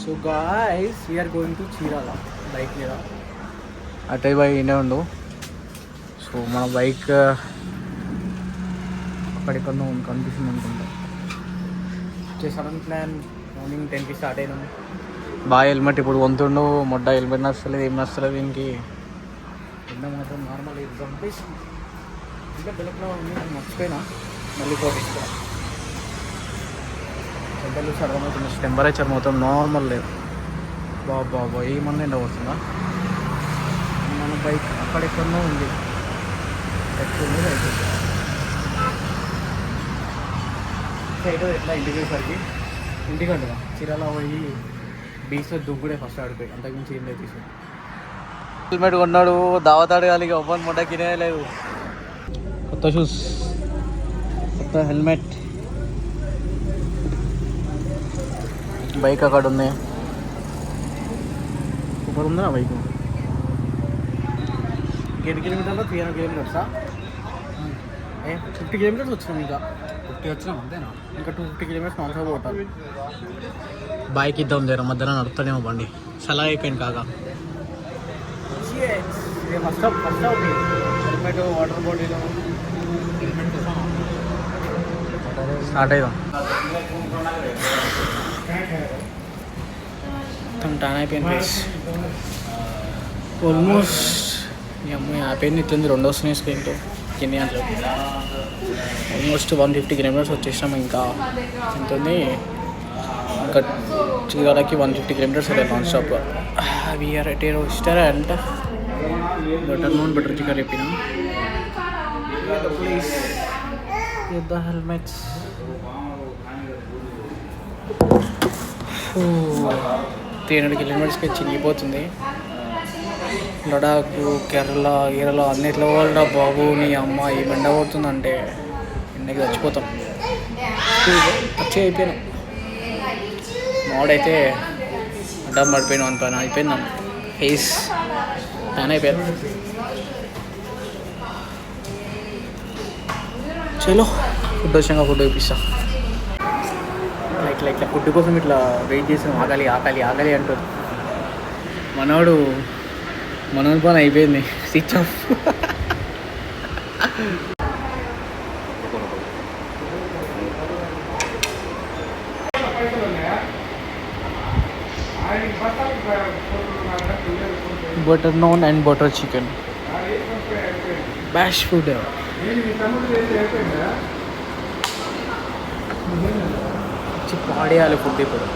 So guys, we are going to Chirala bike మీద అటే by ఈయనే ఉండు. సో మన బైక్ అక్కడికన్నా కనిపిస్తుంది అనుకుంటా. సడన్ ప్లాన్ మార్నింగ్ 10కి స్టార్ట్ అయినాం. బాగా హెల్మెట్ ఇప్పుడు వంతుండు, మొడ్డ హెల్మెట్ నచ్చలేదు, ఏం నచ్చలేదు దీనికి. నిన్న మాత్రం నార్మల్ చంపేసి ఇంకా బెలక్లో ఉంది, మర్చిపోయినా మళ్ళీ పోటీస్తా. ఎండలు అర్థమవుతుంది, టెంపరేచర్ మొత్తం నార్మల్ లేదు. బాబా ఏమన్నా ఎండ వస్తుందా? మన బైక్ అక్కడెక్కడో ఉంది, ఎట్లుంది సైడ్ ఎట్లా ఇంటికి పోయేసరికి ఇంటికంటుగా చీరాల పోయి బీచ్లో దుగ్గుడే ఫస్ట్ ఆడిపోయి, అంతకుమించి ఏం లేదు. తీసుకుని హెల్మెట్ కొన్నాడు, దావతాడు కాదు, ఇక ఒవ్వని మొట్ట కినే లేదు. కొత్త షూస్, కొత్త హెల్మెట్, బైక్ అక్కడ ఉంది. సూపర్ ఉందా బైక్. 8 కిలోమీటర్లో 300 కిలోమీటర్సా? 50 కిలోమీటర్స్ వచ్చినాం. ఇంకా 50 వచ్చినాం అంతేనా? ఇంకా 250 కిలోమీటర్స్ నాన్ స్టాప్ పోతారు. బైక్ ఇద్దాం జర, మధ్యలో నడుపుతానేమో బండి, సలా అయిపోయింది కాక. First helmet, water bottle, start అయిదాం. మొత్తం టర్న్ అయిపోయింది ప్లేస్. ఆల్మోస్ట్ మీ అమ్మాయి అయిపోయింది, ఇట్లుంది 2 స్నేక్స్కి ఏంటో కింది గంటలు. ఆల్మోస్ట్ 150 కిలోమీటర్స్ వచ్చేసినాం. ఇంకా ఎంత ఉంది? ఇంకా చీరాలకి 150 కిలోమీటర్స్ వెళ్ళాలి non stop. We're at a restaurant, butter naan butter chicken చెప్పినాం. Please with the helmets. 300 కిలోమీటర్స్కి చినిగిపోతుంది. లడాక్, కేరళ అన్నిట్లో వాళ్ళ బాబు నీ అమ్మ ఏం ఎండ కొడుతుందంటే ఎండకి చచ్చిపోతాం. వచ్చి అయిపోయినాం. మాడైతే అడ్డం పడిపోయినాం అనుకోని అయిపోయింది. ఫేస్ ప్యాన్ అయిపోయాను. చలో ఫుడ్ వచ్చాక ఫుడ్ చూపిస్తా. ఇట్లా ఫుడ్ కోసం ఇట్లా వెయిట్ చేసాం. ఆకలి ఆకలి ఆకలి అంటారు. మనోడి పని అయిపోయింది, switch off. Butter naan and butter chicken, బ్యాష్ ఫుడ్. పాడేయాలి ఫుడ్ ఇప్పుడు.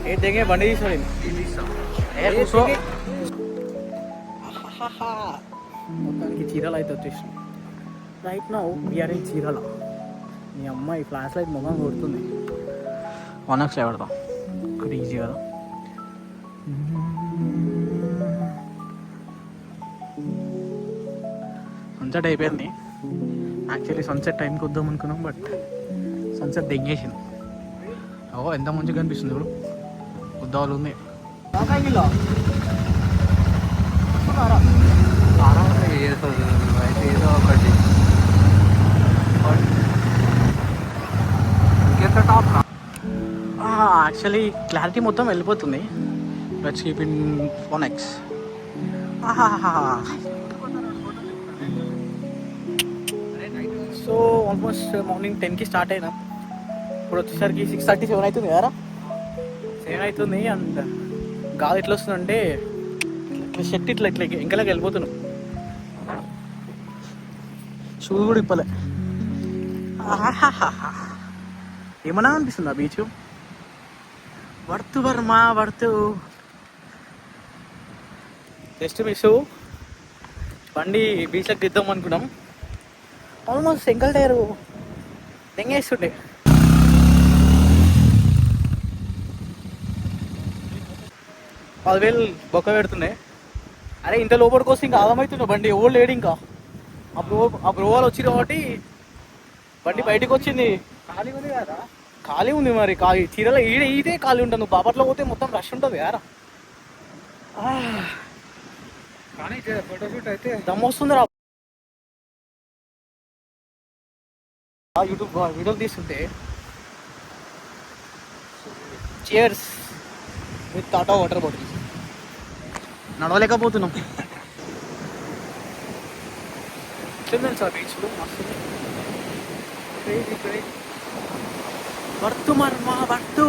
ఏ తెగే బండి తీసుకోండి మొత్తానికి చీరలు అయితే వచ్చేసినాం. రైట్ నౌ వీఆర్ ఇన్ చీరల. మీ అమ్మాయి ఫ్లాష్ లైట్ మొగం కొడుతుంది. 1x పెడతాం ఇక్కడ ఈజీ కదా. సన్సెట్ అయిపోయింది. యాక్చువల్లీ సన్సెట్ టైంకి వద్దాం అనుకున్నాం, బట్ సన్సెట్ దెంగేసింది. ఓ ఎంత మంచిగా కనిపిస్తుంది ఇప్పుడు. ఉద్దాలు ఉంది. ఏదో ఒకటి ఇంకెంత టాప్ యాక్చువల్లీ క్లారిటీ మొత్తం వెళ్ళిపోతుంది. Let's keep in 1x. So almost morning 10కి స్టార్ట్ అయినా. ఇప్పుడు వచ్చేసరికి 6:37 అవుతుంది కదా. 7 అవుతుంది. అండ్ గాలి ఎట్లా వస్తుందంటే ఇట్లా షర్ట్ ఇట్లా ఇట్లా ఇంకలాగా వెళ్ళిపోతున్నాం. షూ కూడా ఇప్పలే. ఏమన్నా అనిపిస్తుంది ఆ బీచ్. వర్త్ వర్మ వర్త్. జస్ట్ మిస్ బండి బీచ్లోకి దిద్దాం అనుకున్నాం. ఆల్మోస్ట్ ఎంకల్ టైరు దెంగేస్తుండే. పదివేలు బొక్క పెడుతుండే. అరే ఇంత లోపలికి వస్తే ఇంకా ఆగమవుతుండే బండి. ఎవరు లేడు ఇంకా. ఆ బ్రోవాలు వచ్చి కాబట్టి బండి బయటకు వచ్చింది. ఖాళీ ఉంది కదా. ఖాళీ ఉంది మరి. చీరలో ఇదే ఖాళీ ఉంటుంది. నువ్వు బాపట్లో పోతే మొత్తం రష్ ఉంటుంది కదా. కానీ ఫోటోషూట్ అయితే దమ్ వస్తుంది రా. యూట్యూబ్ వీడియోలు తీస్తుంటే cheers with Tata water bottle. నడవలేకపోతున్నాం. తెలుసా బీచ్లో మస్తు వర్తు మర్మ వర్తు.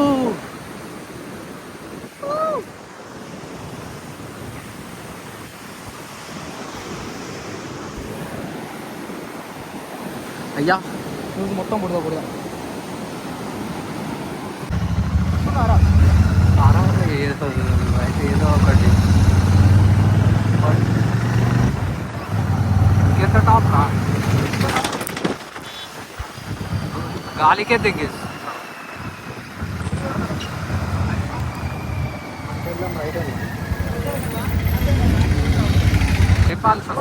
అయ్యా నువ్వు మొత్తం బుడదా బుడదా. ఏదో ఒకటి ఇంకెంత టాప్ గాలికే తెగేసి చెప్పాలి సార్.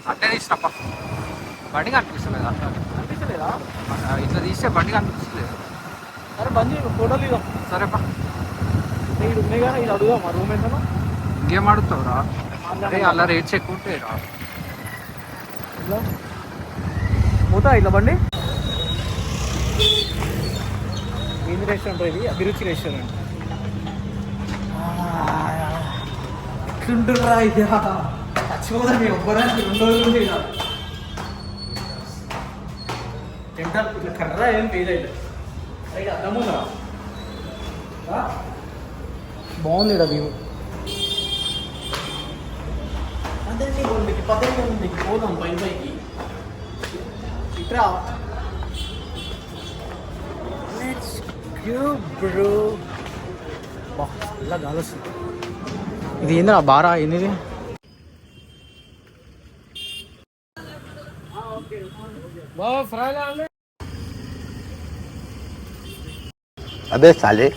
అట్లే తీసినప్ప బండి కనిపిస్తలేదు. అట్లా అనిపించలేదా? ఇట్లా తీస్తే బండి కనిపిస్తలేదు. సరే బండి ఫోటోలు ఇద్దాం. సరేపా ఇది ఉన్నాయి కదా. ఇది అడుగుదాం మా రూమ్ ఎంతనో. ఇంకేం అడుగుతావురా? అరే అలా రేట్స్ ఎక్కువ ఉంటాయి రా. పోతా ఇట్లా బండి. ఏంది రెస్టారెంట్ ఇది? అభిరుచి రెస్టారెంట్. ఎట్లుంటుర్రా ఇది? చచ్చిపోదా మీ ఒక్కదానికి 2 రోజుల నుంచి ఇలా తింటా. ఇట్లా కర్ర ఏం ఫీల్ అయితే రైట్ అర్థముందా? బాగుంది ఇక్కడ వ్యూ. అదండి బండికి 18 పోదాం పైకి. ఇట్రా లెట్స్ గో బ్రో. బా ఇలా గాలి వస్తుంది. ఇది ఏందా బారా? ఏంది अबे साले